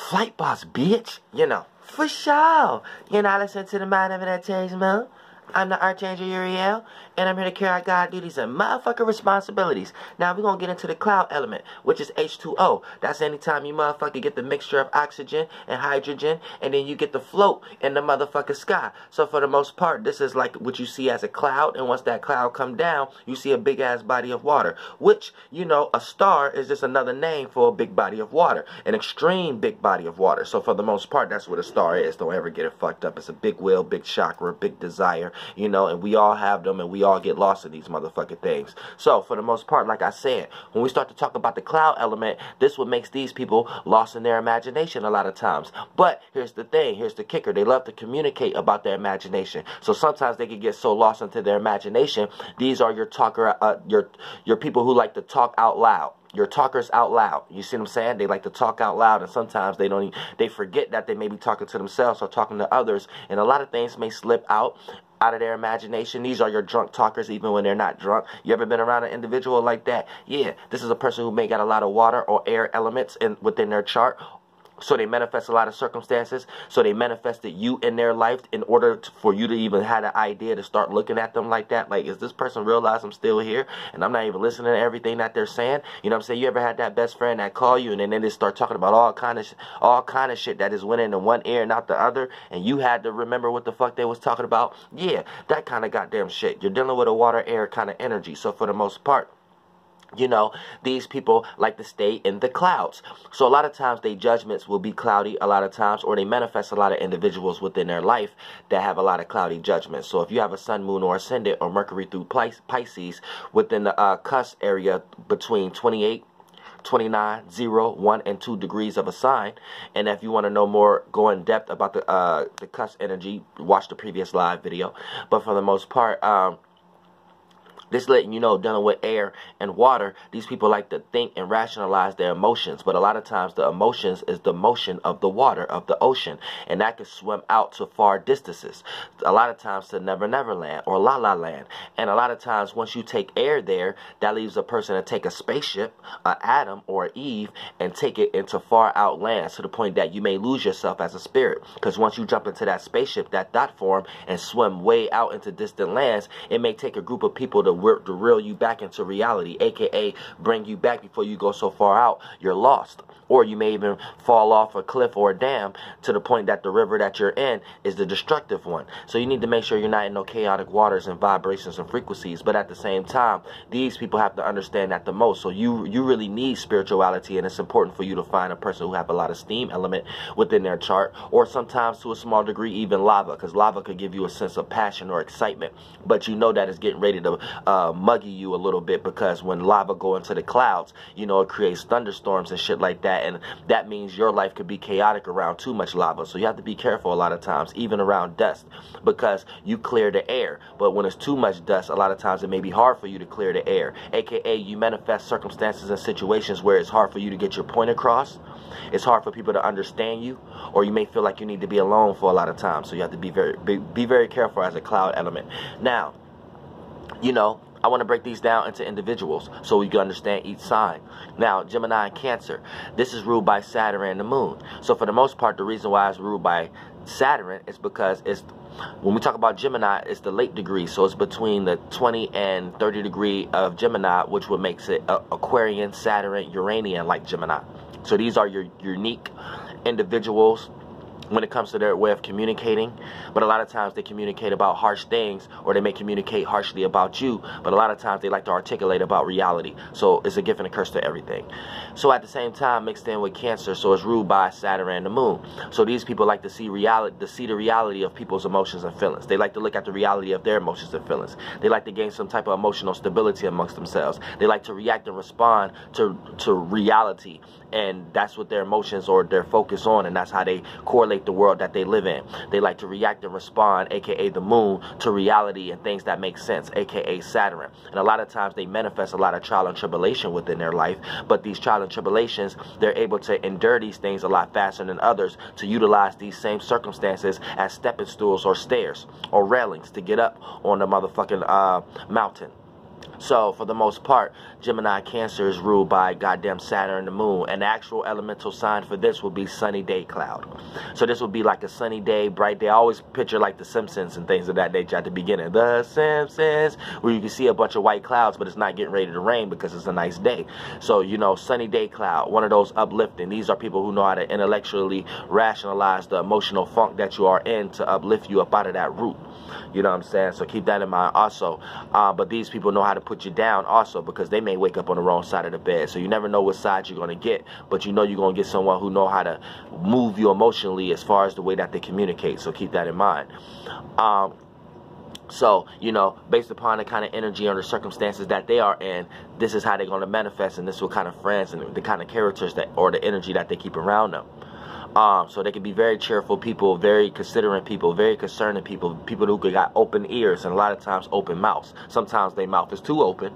Flight boss, bitch. You know, for sure. You're not listening to the Mind of That Terry's Moon. I'm the Archangel Uriel, and I'm here to carry out God duties and motherfucking responsibilities. Now, we're going to get into the cloud element, which is H2O. That's anytime you motherfucker get the mixture of oxygen and hydrogen, and then you get the float in the motherfucking sky. So, for the most part, this is like what you see as a cloud, and once that cloud come down, you see a big-ass body of water, which, you know, a star is just another name for a big body of water, an extreme big body of water. So, for the most part, that's what a star is. Don't ever get it fucked up. It's a big will, big chakra, big desire. You know, and we all have them, and we all get lost in these motherfucking things. So, for the most part, like I said, when we start to talk about the cloud element, this what makes these people lost in their imagination a lot of times. But here's the thing, here's the kicker. They love to communicate about their imagination. So sometimes they can get so lost into their imagination. These are your talker, your people who like to talk out loud. Your talkers out loud. You see what I'm saying? They like to talk out loud, and sometimes they forget that they may be talking to themselves or talking to others, and a lot of things may slip out of their imagination. These are your drunk talkers even when they're not drunk. You ever been around an individual like that? Yeah, this is a person who may got a lot of water or air elements within their chart. So they manifest a lot of circumstances. So they manifested you in their life in order for you to even have the idea to start looking at them like that. Like, is this person realize I'm still here and I'm not even listening to everything that they're saying? You know what I'm saying? You ever had that best friend that call you and then they just start talking about all kind of shit that is went into one ear and out the other, and you had to remember what the fuck they was talking about? Yeah, that kind of goddamn shit. You're dealing with a water air kind of energy. So for the most part, you know, these people like to stay in the clouds. So a lot of times their judgments will be cloudy a lot of times, or they manifest a lot of individuals within their life that have a lot of cloudy judgments. So if you have a sun, moon, or ascendant, or Mercury through Pisces within the Cusp area between 28, 29, 0, 1, and 2 degrees of a sign. And if you want to know more, go in depth about the Cusp energy, watch the previous live video. But for the most part, this letting you know, dealing with air and water, these people like to think and rationalize their emotions. But a lot of times the emotions is the motion of the water, of the ocean. And that could swim out to far distances. A lot of times to Never Never Land or La La Land. And a lot of times once you take air there, that leaves a person to take a spaceship, an Adam or an Eve, and take it into far out lands to the point that you may lose yourself as a spirit. Because once you jump into that spaceship, that dot form, and swim way out into distant lands, it may take a group of people to reel you back into reality, aka bring you back before you go so far out you're lost. Or you may even fall off a cliff or a dam to the point that the river that you're in is the destructive one. So you need to make sure you're not in no chaotic waters and vibrations and frequencies. But at the same time, these people have to understand that the most. So you really need spirituality, and it's important for you to find a person who have a lot of steam element within their chart, or sometimes to a small degree even lava, because lava could give you a sense of passion or excitement. But you know that it's getting ready to muggy you a little bit, because when lava go into the clouds, you know, it creates thunderstorms and shit like that. And that means your life could be chaotic around too much lava. So you have to be careful a lot of times, even around dust, because you clear the air. But when it's too much dust, a lot of times it may be hard for you to clear the air, aka you manifest circumstances and situations where it's hard for you to get your point across. It's hard for people to understand you, or you may feel like you need to be alone for a lot of times. So you have to be very careful as a cloud element. Now, you know, I want to break these down into individuals so we can understand each sign. Now, Gemini and Cancer, this is ruled by Saturn and the moon. So for the most part, the reason why it's ruled by Saturn is because when we talk about Gemini, it's the late degree. So it's between the 20 and 30 degree of Gemini, which would make it Aquarian, Saturn, Uranian like Gemini. So these are your unique individuals when it comes to their way of communicating. But a lot of times they communicate about harsh things, or they may communicate harshly about you, but a lot of times they like to articulate about reality. So it's a gift and a curse to everything. So at the same time, mixed in with Cancer, so it's ruled by Saturn and the moon. So these people like to see the reality of people's emotions and feelings. They like to look at the reality of their emotions and feelings. They like to gain some type of emotional stability amongst themselves. They like to react and respond to reality, and that's what their emotions or their focus on, and that's how they correlate the world that they live in. They like to react and respond, aka the moon, to reality and things that make sense, aka Saturn. And a lot of times they manifest a lot of trial and tribulation within their life, but these trial and tribulations, they're able to endure these things a lot faster than others, to utilize these same circumstances as stepping stools or stairs or railings to get up on the motherfucking mountain. So, for the most part, Gemini Cancer is ruled by goddamn Saturn and the Moon. And the actual elemental sign for this will be sunny day cloud. So this will be like a sunny day, bright day. I always picture like The Simpsons and things of that nature at the beginning. The Simpsons, where you can see a bunch of white clouds, but it's not getting ready to rain because it's a nice day. So, you know, sunny day cloud, one of those uplifting. These are people who know how to intellectually rationalize the emotional funk that you are in to uplift you up out of that root. You know what I'm saying? So keep that in mind also. But these people know how to put you down also, because they may wake up on the wrong side of the bed. So you never know what side you're going to get. But you know you're going to get someone who know how to move you emotionally as far as the way that they communicate. So keep that in mind. So, you know, based upon the kind of energy or the circumstances that they are in, this is how they're going to manifest. And this is what kind of friends and the kind of characters that, or the energy that they keep around them. So they can be very cheerful people, very considerate people, very concerning people, people who got open ears and a lot of times open mouths. Sometimes their mouth is too open,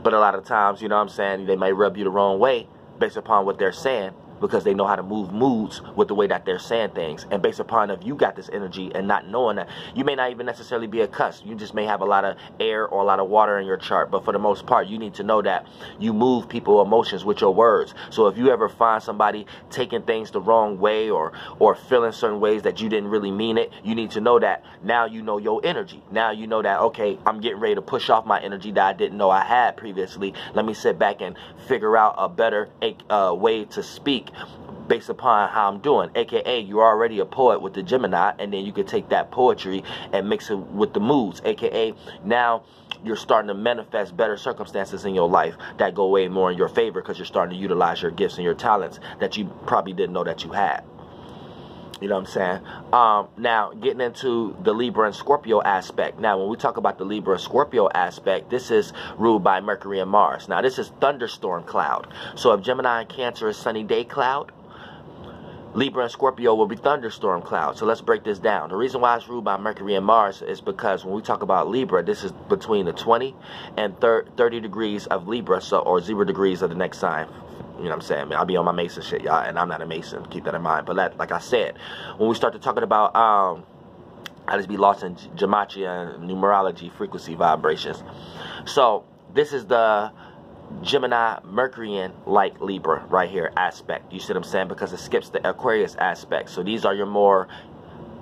but a lot of times, you know what I'm saying, they may rub you the wrong way based upon what they're saying, because they know how to move moods with the way that they're saying things. And based upon if you got this energy and not knowing that, you may not even necessarily be a Cusp. You just may have a lot of air or a lot of water in your chart. But for the most part, you need to know that you move people's emotions with your words. So if you ever find somebody taking things the wrong way or feeling certain ways that you didn't really mean it, you need to know that now you know your energy. Now you know that, okay, I'm getting ready to push off my energy that I didn't know I had previously. Let me sit back and figure out a better way to speak based upon how I'm doing, aka you're already a poet with the Gemini, and then you can take that poetry and mix it with the moods, aka now you're starting to manifest better circumstances in your life that go way more in your favor, because you're starting to utilize your gifts and your talents that you probably didn't know that you had. You know what I'm saying? Now, getting into the Libra and Scorpio aspect. Now, when we talk about the Libra and Scorpio aspect, this is ruled by Mercury and Mars. Now, this is thunderstorm cloud. So, if Gemini and Cancer is sunny day cloud, Libra and Scorpio will be thunderstorm cloud. So let's break this down. The reason why it's ruled by Mercury and Mars is because when we talk about Libra, this is between the 20 and 30 degrees of Libra, so, or 0 degrees of the next sign. You know what I'm saying? I'll be on my Mason shit, y'all, and I'm not a Mason. Keep that in mind. But like I said, when we start to talking about, I just be lost in gematria and numerology, frequency, vibrations. So this is the Gemini, Mercurian, like Libra right here aspect. You see what I'm saying? Because it skips the Aquarius aspect. So these are your more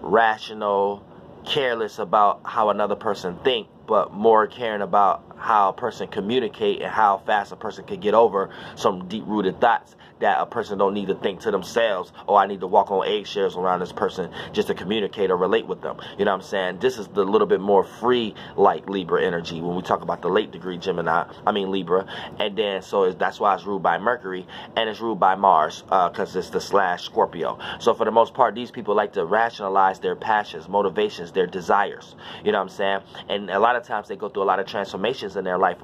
rational, careless about how another person think, but more caring about how a person communicate and how fast a person can get over some deep-rooted thoughts that a person don't need to think to themselves, oh, I need to walk on eggshells around this person just to communicate or relate with them. You know what I'm saying? This is the little bit more free like Libra energy when we talk about the late degree Libra. And then so that's why it's ruled by Mercury, and it's ruled by Mars because it's the / Scorpio. So for the most part, these people like to rationalize their passions, motivations, their desires. You know what I'm saying? And a lot of times they go through a lot of transformations in their life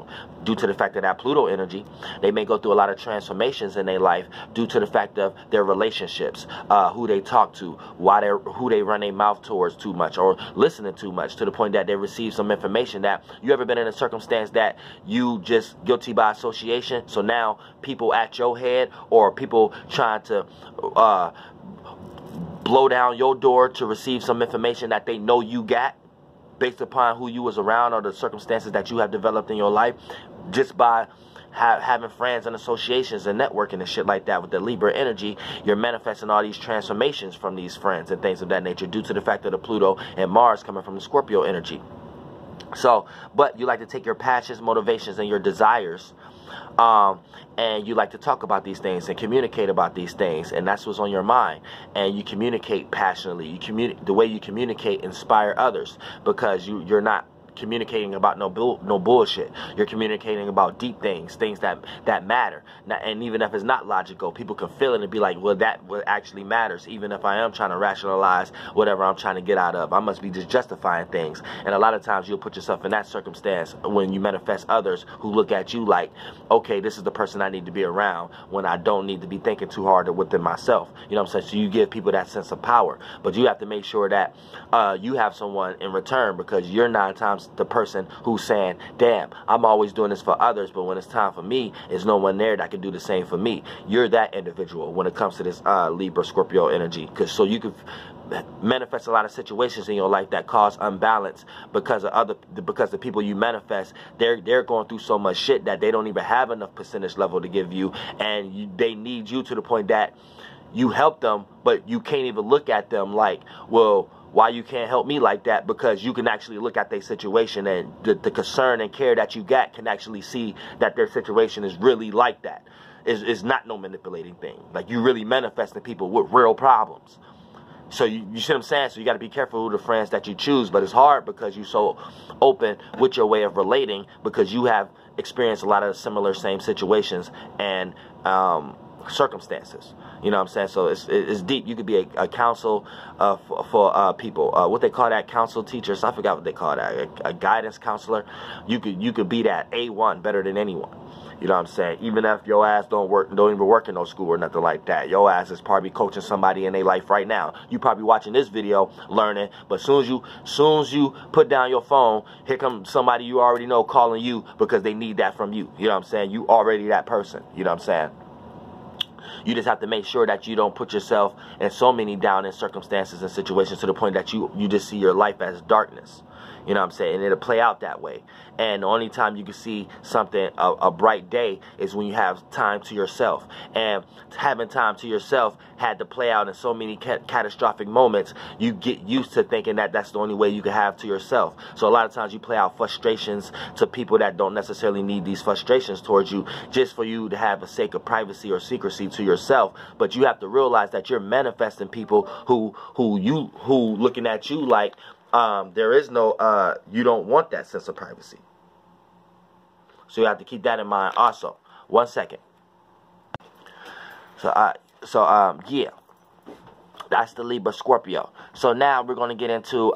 due to the fact of that Pluto energy. They may go through a lot of transformations in their life due to the fact of their relationships, who they talk to, who they run their mouth towards too much, or listening too much, to the point that they receive some information that you ever been in a circumstance that you just guilty by association. So now people at your head, or people trying to blow down your door to receive some information that they know you got, based upon who you was around or the circumstances that you have developed in your life, just by having friends and associations and networking and shit like that. With the Libra energy, you're manifesting all these transformations from these friends and things of that nature due to the fact of the Pluto and Mars coming from the Scorpio energy. So, but you like to take your passions, motivations, and your desires, and you like to talk about these things and communicate about these things, and that's what's on your mind. And you communicate passionately. The way you communicate inspire others, because you're not communicating about no bullshit. You're communicating about deep things that matter. Now, and even if it's not logical, people can feel it and be like, well, that what actually matters. Even if I am trying to rationalize whatever I'm trying to get out of, I must be just justifying things. And a lot of times you'll put yourself in that circumstance when you manifest others who look at you like, okay, this is the person I need to be around, when I don't need to be thinking too hard within myself. You know what I'm saying? So you give people that sense of power, but you have to make sure that you have someone in return, because you're 9 times the person who's saying, damn, I'm always doing this for others, but when it's time for me, there's no one there that can do the same for me. You're that individual when it comes to this Libra Scorpio energy. So you can manifest a lot of situations in your life that cause unbalance because the people you manifest, they're going through so much shit that they don't even have enough percentage level to give you, and they need you to the point that you help them, but you can't even look at them like, well, why you can't help me like that? Because you can actually look at their situation, and the concern and care that you got can actually see that their situation is really like that. It's not no manipulating thing. Like, you really manifesting people with real problems. So you see what I'm saying? So you got to be careful who the friends that you choose. But it's hard because you're so open with your way of relating, because you have experienced a lot of similar same situations and circumstances. You know what I'm saying? So it's deep. You could be a counsel for people. What they call that, counsel teachers. I forgot what they call that. A guidance counselor. You could be that A1 better than anyone. You know what I'm saying? Even if your ass don't even work in no school or nothing like that. Your ass is probably coaching somebody in their life right now. You probably watching this video, learning, but soon as you put down your phone, here comes somebody you already know calling you because they need that from you. You know what I'm saying? You already that person. You know what I'm saying? You just have to make sure that you don't put yourself in so many down in circumstances and situations to the point that you just see your life as darkness. You know what I'm saying? And it'll play out that way. And the only time you can see something, a bright day, is when you have time to yourself. And having time to yourself had to play out in so many catastrophic moments. You get used to thinking that that's the only way you can have to yourself. So a lot of times you play out frustrations to people that don't necessarily need these frustrations towards you, just for you to have a sake of privacy or secrecy to yourself. But you have to realize that you're manifesting people who looking at you like, there is no, you don't want that sense of privacy. So you have to keep that in mind also. 1 second. Yeah. That's the Libra Scorpio. So now we're going to get into,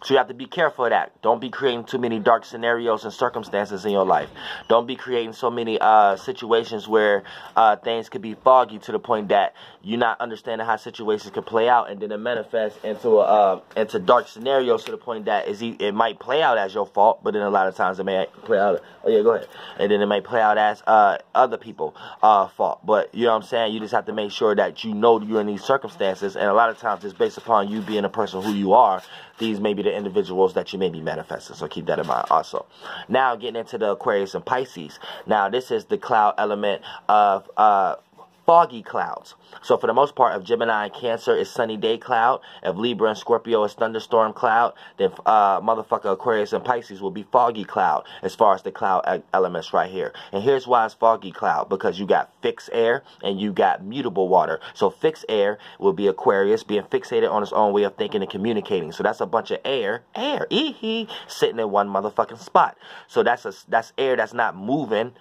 so you have to be careful of that. Don't be creating too many dark scenarios and circumstances in your life. Don't be creating so many situations where things could be foggy to the point that you're not understanding how situations can play out, and then it manifests into dark scenarios to the point that it might play out as your fault, but then a lot of times it may play out. Oh yeah, go ahead. And then it may play out as other people's fault. But you know what I'm saying? You just have to make sure that you know you're in these circumstances, and a lot of times it's based upon you being a person who you are. These may be the individuals that you may be manifesting, so keep that in mind also. Now getting into the Aquarius and Pisces. Now this is the cloud element of foggy clouds. So for the most part, if Gemini and Cancer is sunny day cloud, if Libra and Scorpio is thunderstorm cloud, then motherfucker Aquarius and Pisces will be foggy cloud as far as the cloud elements right here. And here's why it's foggy cloud, because you got fixed air and you got mutable water. So fixed air will be Aquarius being fixated on its own way of thinking and communicating. So that's a bunch of air, sitting in one motherfucking spot. So that's air that's not moving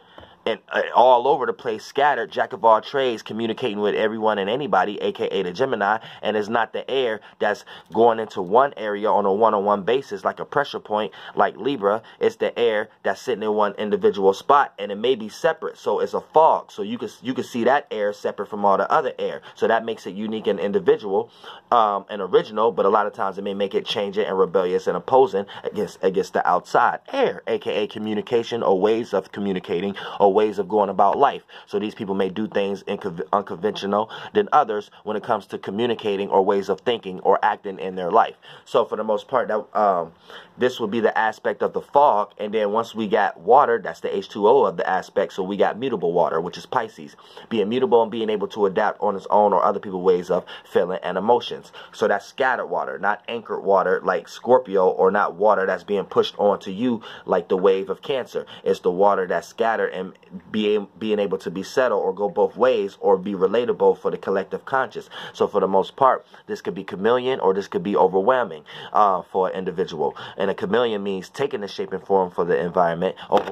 and all over the place, scattered, jack of all trades, communicating with everyone and anybody, aka the Gemini. And it's not the air that's going into one area on a one-on-one basis like a pressure point like Libra. It's the air that's sitting in one individual spot, and it may be separate, so it's a fog. So you can see that air separate from all the other air, so that makes it unique and individual and original. But a lot of times it may make it changing and rebellious and opposing against the outside air, aka communication or ways of communicating or ways of going about life. So these people may do things unconventional than others when it comes to communicating or ways of thinking or acting in their life. So for the most part, that this would be the aspect of the fog. And then once we got water, that's the H2O of the aspect. So we got mutable water, which is Pisces, being mutable and being able to adapt on its own or other people's ways of feeling and emotions. So that's scattered water, not anchored water like Scorpio, or not water that's being pushed onto you like the wave of Cancer. It's the water that's scattered and being able to be settled or go both ways or be relatable for the collective conscious. So for the most part, this could be chameleon or this could be overwhelming for an individual. And a chameleon means taking the shape and form for the environment. Oh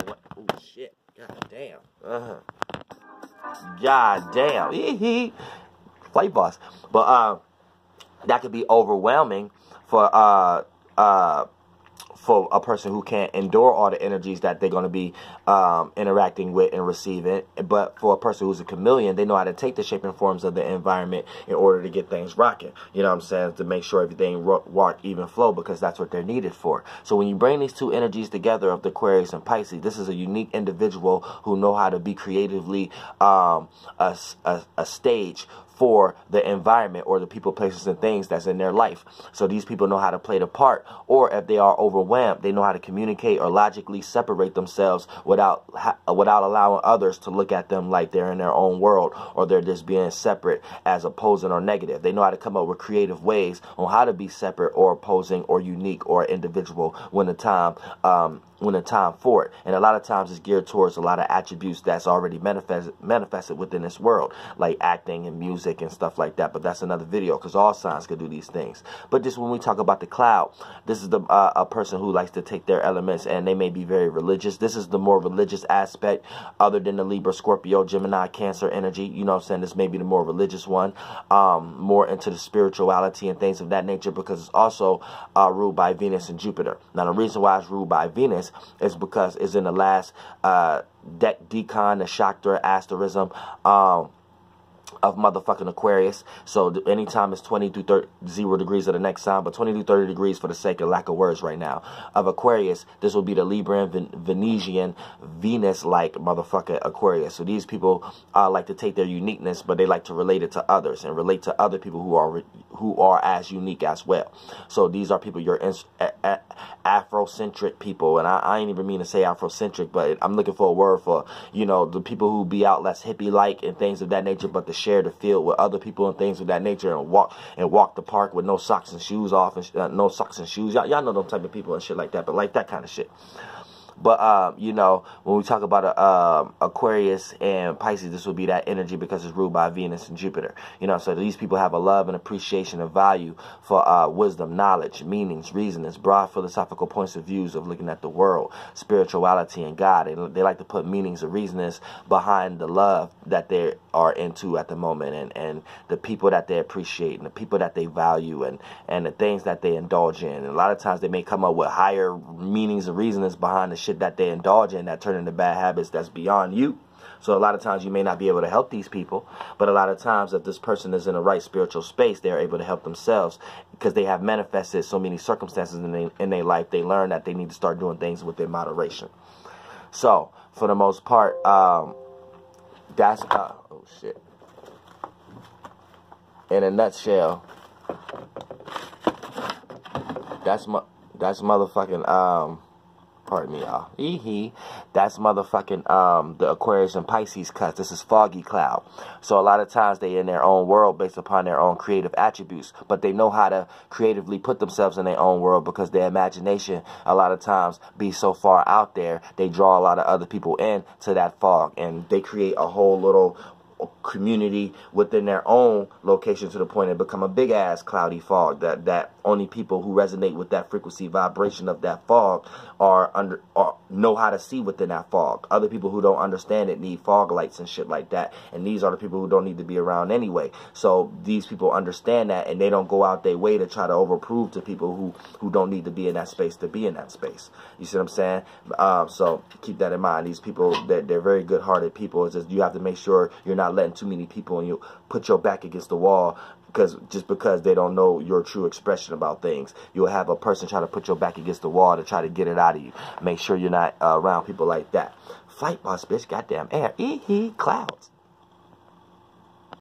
shit. God damn. God damn. Flight boss. But that could be overwhelming for for a person who can't endure all the energies that they're going to be interacting with and receiving. But for a person who's a chameleon, they know how to take the shape and forms of the environment in order to get things rocking. You know what I'm saying? To make sure everything walk even flow, because that's what they're needed for. So when you bring these two energies together of the Aquarius and Pisces, this is a unique individual who know how to be creatively a stage for the environment or the people, places, and things that's in their life. So these people know how to play the part, or if they are overwhelmed, they know how to communicate or logically separate themselves without allowing others to look at them like they're in their own world, or they're just being separate as opposing or negative. They know how to come up with creative ways on how to be separate or opposing or unique or individual when the time for it. And a lot of times it's geared towards a lot of attributes that's already manifested within this world, like acting and music and stuff like that. But that's another video, because all signs could do these things. But just when we talk about the cloud, this is a person who likes to take their elements, and they may be very religious. This is the more religious aspect, other than the Libra, Scorpio, Gemini, Cancer energy. You know what I'm saying? This may be the more religious one, more into the spirituality and things of that nature, because it's also ruled by Venus and Jupiter. Now, the reason why it's ruled by Venus is because it's in the last decan, the Chakra asterism of motherfucking Aquarius. So anytime it's 20 to 0 degrees of the next sign, but 20 to 30 degrees for the sake of lack of words right now, of Aquarius, this will be the Libra and Venusian Venus-like motherfucker Aquarius. So these people like to take their uniqueness, but they like to relate it to others and relate to other people who are as unique as well. So these are people, your Afrocentric people, and I ain't even mean to say Afrocentric, but I'm looking for a word for, you know, the people who be out less hippie-like and things of that nature, but the share the field with other people and things of that nature, and walk the park with no socks and shoes off, and no socks and shoes. Y'all know them type of people and shit like that, but like that kind of shit. But, you know, when we talk about Aquarius and Pisces, this will be that energy because it's ruled by Venus and Jupiter. You know, so these people have a love and appreciation and value for wisdom, knowledge, meanings, reasonings, broad philosophical points of views of looking at the world, spirituality, and God. They like to put meanings and reasonings behind the love that they are into at the moment, and the people that they appreciate, and the people that they value, and the things that they indulge in. And a lot of times they may come up with higher meanings and reasonings behind the shit that they indulge in that turn into bad habits that's beyond you. So a lot of times you may not be able to help these people, but a lot of times if this person is in the right spiritual space, they're able to help themselves because they have manifested so many circumstances in their life. They learn that they need to start doing things within moderation. So for the most part, that's oh shit. In a nutshell, that's motherfucking pardon me, y'all. That's motherfucking the Aquarius and Pisces cusp. This is foggy cloud. So a lot of times they in their own world based upon their own creative attributes, but they know how to creatively put themselves in their own world because their imagination a lot of times be so far out there, they draw a lot of other people in to that fog, and they create a whole little community within their own location to the point it become a big ass cloudy fog that only people who resonate with that frequency vibration of that fog know how to see within that fog. Other people who don't understand it need fog lights and shit like that, and these are the people who don't need to be around anyway. So these people understand that, and they don't go out their way to try to overprove to people who don't need to be in that space to be in that space. You see what I'm saying? So keep that in mind. These people, they're very good-hearted people. It's just you have to make sure you're not letting too many people and you put your back against the wall because they don't know your true expression about things. You'll have a person try to put your back against the wall to try to get it out of you. Make sure you're not around people like that. Flight boss, bitch, goddamn air. Clouds.